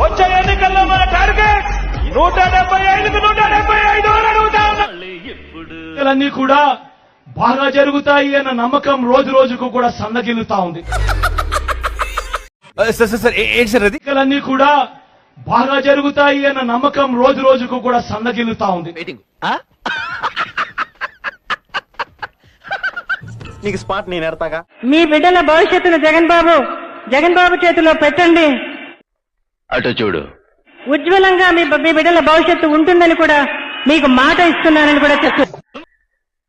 వచ్చే ఎన్నికల్లో మన టార్గెట్ 175 కూడా బాగా జరుగుతాయి అన్న నమ్మకం రోజు రోజుకు కూడా సన్నగిల్లుతా ఉంది. ఎన్నికలన్నీ కూడా బాగా జరుగుతాయి అన్న నమ్మకం రోజు రోజుకు కూడా సన్నగిల్లుతా ఉంది. నీకు స్పాట్ నేను ఎడతాగా. మీ బిడ్డల భవిష్యత్తును జగన్ బాబు చేతిలో పెట్టండి. అటు చూడు, ఉజ్వలంగా మీ బిడ్డల భవిష్యత్తు ఉంటుందని కూడా మీకు మాట ఇస్తున్నానని కూడా చెప్పు.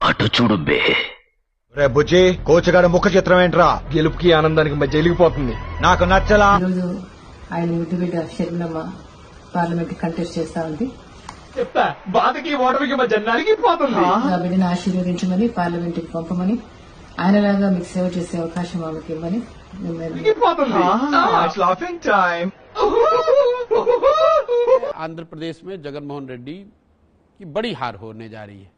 అటు చూడు బే. రే బుజ్జి, కోచగాడ ముఖ చిత్రం ఏంట్రా? గెలుపుకి ఆనందానికి మధ్య వెలిగిపోతుంది. నాకు నచ్చలా. ఆయన ముద్దు బిడ్డ షర్మిలమ్మ పార్లమెంట్ కంటెస్ట్ చేస్తా ఉంది. చెప్తా, బాధకి ఓటమికి మధ్య నలిగిపోతుంది. నా బిడ్డను ఆశీర్వదించమని, పార్లమెంట్ కి పంపమని, ఆయనలాగా మీకు సేవ చేసే అవకాశం ఆమెకి ఇవ్వమని. आंध्र प्रदेश में जगनमोहन रेड्डी की बड़ी हार होने जा रही है.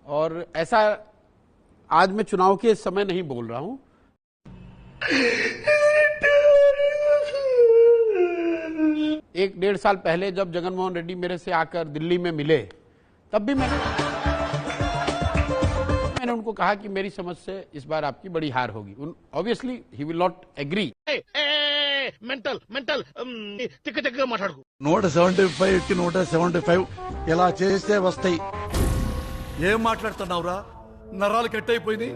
और ऐसा आज मैं चुनाव के समय नहीं बोल रहा हूं. एक 1.5 साल पहले जब जगनमोहन रेड्डी मेरे से आकर दिल्ली में मिले, तब भी मैंने उनको कहा कि मेरी समझ से इस बार आपकी बड़ी हार होगी. Obviously he will not agree. Mental 175 కి 175 ఇలా చేస్తే వస్తాయి. ఏం మాట్లాడుతున్నావురా? నరాలు కట్ అయిపోయింది.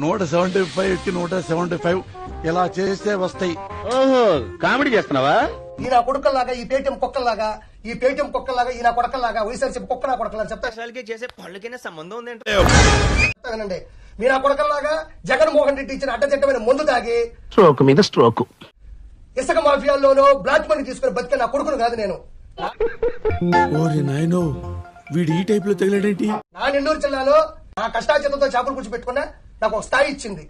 175 కి 175 ఇలా చేస్తే వస్తాయి. ఓహో, కామెడీ చేస్తున్నావా? ఈ నా కొడుకల్లాగా, ఈ పేటీఎం కుక్కల్లాగా, ఈ పేటీఎం కుక్కల్లాగా, ఈ నా కొడకల్లాగా, వైఎస్ఆర్సీపీ కుక్క నా కొడకల్లా చెప్తా. చేసే పళ్ళకైనా సంబంధం ఉందంటే చెప్తానండి. మీ నా కొడకల్లాగా జగన్మోహన్ రెడ్డి ఇచ్చిన అడ్డచట్టమైన మందు తాగి స్ట్రోక్ మీద స్ట్రోక్, ఇసుక మాఫియాల్లోనూ బ్లాక్ మనీ తీసుకుని బతికే నా కొడుకును కాదు నేను. వీడు ఈ టైప్ లో తగిలేడేంటి? నా నెల్లూరు జిల్లాలో నా కష్టార్జితంతో చేపలు పుడిచి పెట్టుకున్నా నాకు ఒక స్థాయి ఇచ్చింది.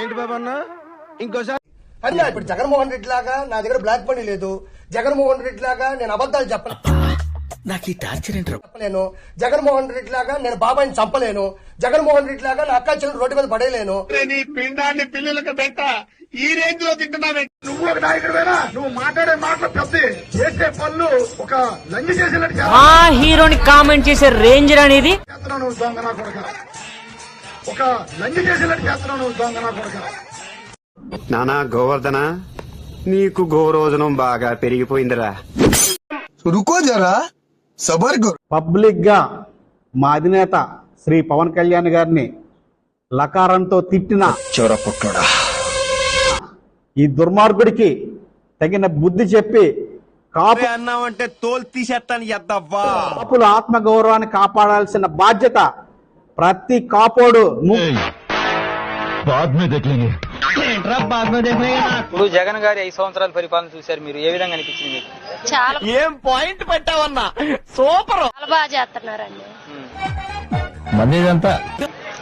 ఏంటి బాబన్నా ఇంకోసారి అన్నా ఇప్పుడు జగన్మోహన్ రెడ్డి లాగా నా దగ్గర బ్లాక్ మనీ లేదు. జగన్మోహన్ రెడ్డి లాగా నేను అబద్దాలు చెప్పలేను. జగన్మోహన్ రెడ్డి లాగా నేను బాబాయిని చంపలేను. జగన్మోహన్ రెడ్డి లాగా నా అక్క చెల్లెలు రోడ్డు మీద పడేయలేను. నీ పిండాన్ని పిల్లలకు పెట్ట ఈ రేంజ్ లో తింటున్నావే. నువ్వు ఒక నాయకుడివేనా? నువ్వు మాట్లాడే మాటలు పెద్ద, చేసే పనులు ఒక లంజ చేసినట్టు. ఆ హీరోని కామెంట్ చేసే రేంజ్ అనేది చేస్తున్నావు నువ్వు దొంగ నా కొడక. ఒక లంజ చేసినట్టు చేస్తున్నావు నువ్వు దొంగ నా కొడక. నానా గోవర్ధన, నీకు గోరోజనం బాగా పెరిగిపోయిందిరా. రుకో జరా, సబర్ కరో. పబ్లిక్ గా మా అధినేత శ్రీ పవన్ కళ్యాణ్ గారిని లకారంతో తిట్టిన చోరపుట్లోడా, ఈ దుర్మార్గుడికి తగిన బుద్ధి చెప్పి కాపు అన్నావంటే తోలు తీసేస్తాను ఎద్దవ్వా. కాపుల ఆత్మ గౌరవాన్ని కాపాడాల్సిన బాధ్యత ప్రతి కాపోడు. ఇప్పుడు జగన్ గారి 5 సంవత్సరాల పరిపాలన చూశారు మీరు, ఏ విధంగా అనిపించింది మీకు? చాలా ఏం పాయింట్ పెట్టావన్నా, సూపర్. చాలా బాగా చేస్తున్నారండి.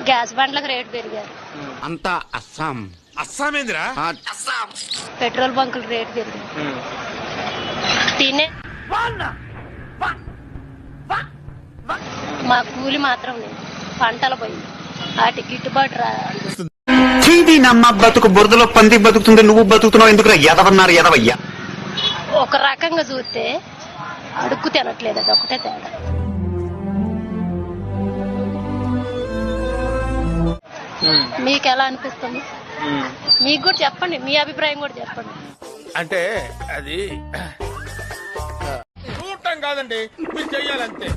గ్యాస్ బండ్లకు రేటు పెరిగారు. అంతా అస్సాం. అస్సామేంద్రా? పెట్రోల్ బంకులు రేటు పెరిగారు. తినే మా కూలి మాత్రం లేదు, పంటలు పోయి వాటి గిట్టుబాటు రా. నమ్మ బతుకు బురదలో పంది బతుకుతుంది, నువ్వు బతుకుతున్నావు ఎందుకురా? ఎదవన్నారు ఎదవయ్యా. ఒక రకంగా చూస్తే అడుక్కు తినట్లేదు, అది ఒకటే తేడా. మీకు ఎలా అనిపిస్తుంది? మీకు కూడా చెప్పండి, మీ అభిప్రాయం కూడా చెప్పండి. అంటే అది చూడటం కాదండి, మీరు చెయ్యాలంతే.